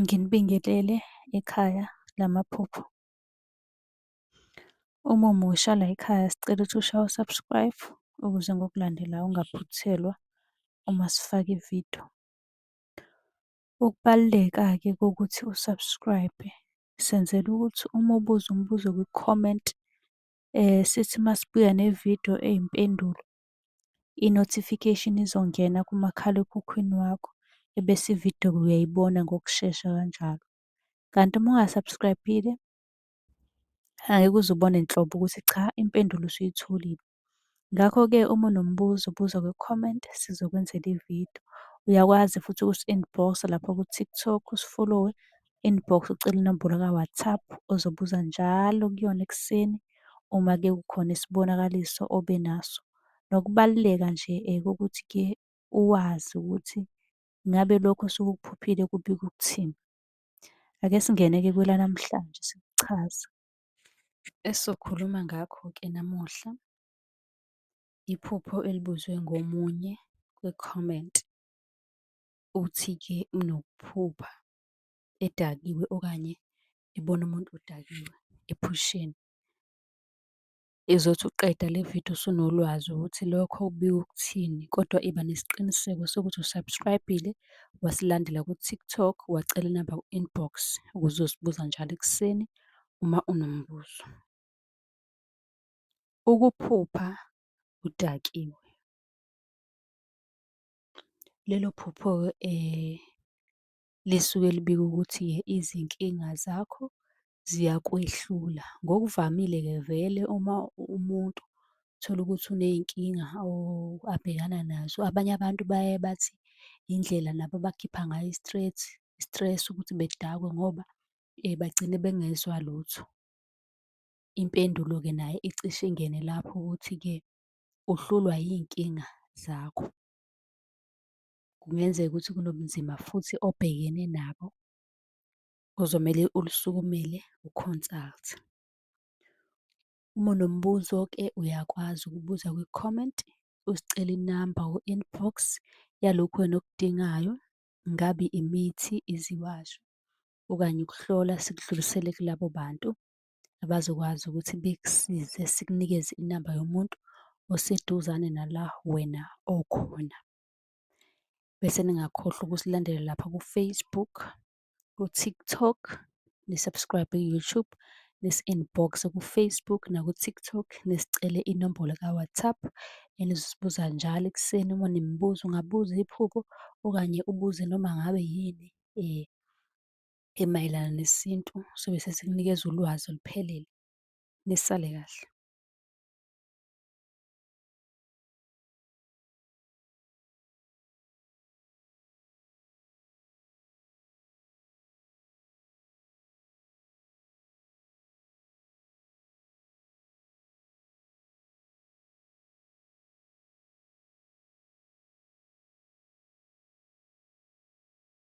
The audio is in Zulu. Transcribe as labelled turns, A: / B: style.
A: Nginibingelele ekhaya lamaphupho. Uma umusha la ekhaya sicela ukuthi ushaye u-subscribe ukuze ngokulandelayo ungaphuthelwa uma sifaka ividiyo. Ukubaluleka-ke kokuthi u-subscribe senzela ukuthi uma ubuza umbuzo kwi-comment sithi masibuya nevidiyo eyimpendulo, i-notification izongena kumakhalekhukhwini wakho, ebese ividiyo uyayibona ngokushesha kanjalo. Kanti uma unga-subscribe-ile angeke uze ubone nhlobo ukuthi cha, impendulo usuyitholile. Ngakho-ke uma unombuzo ubuza kwi-comment sizokwenzela ividiyo. Uyakwazi futhi ukusi-inbox lapho ku-TikTok usi-follow-we, inbox ucele inombolo ka-WhatsApp ozobuza njalo kuyona ekuseni uma-ke kukhona isibonakaliso obe naso. Nokubaluleka nje kokuthi-ke uwazi ukuthi ngabe lokho osuke ukuphuphile kubika ukuthini. Ake singene-ke kwelanamhlanje sikuchaza. Esizokhuluma ngakho-ke namuhla, iphupho elibuzwe ngomunye kwi-comment. Uthi-ke unokuphupha edakiwe okanye ebona umuntu odakiwe ephusheni. Izothi uqeda le vidiyo usunolwazi ukuthi lokho kubika ukuthini, kodwa iba nesiqiniseko sokuthi u-subscribe-ile, wasilandela ku-TikTok, wacela inamba ku-inbox ukuze uzosibuza njalo ekuseni uma unombuzo. Ukuphupha udakiwe. Lelo phupho-ke lisuke libika ukuthi-ke izinkinga zakho ziyakwehlula. Ngokuvamile-ke vele uma umuntu uthola ukuthi uney'nkinga abhekana nazo, abanye abantu baye bathi indlela nabo abakhipha ngayo i-stress ukuthi bedakwe ngoba bagcine bengezwa lutho. Impendulo-ke nayo icishe ingene lapho ukuthi-ke uhlulwa yiy'nkinga zakho. Kungenzeka ukuthi kunobunzima futhi obhekene nabo ozomele ulisukumele u-consult-e. Uma unombuzo-ke uyakwazi ukubuza kwi-comment, usicele inamba ku-inbox yalokhu wena okudingayo. Ngabe imithi, iziwasho okanye ukuhlola sikudlulisele kulabo bantu abazokwazi ukuthi bekusize, sikunikeze inamba yomuntu oseduzane nala wena okhona. Bese ningakhohlwa ukusilandela lapha ku-Facebook, ku-TikTok, ni-subscribe ku-YouTube, nisi-inbox-e ku-Facebook naku-TikTok, nisicele inombolo ka-WhatsApp enizosibuza njalo ekuseni uma unemibuzo. Ungabuza iphupho okanye ubuze noma ngabe yini emayelana nesintu, sobe sesikunikeza ulwazi oluphelele. Nisale kahle.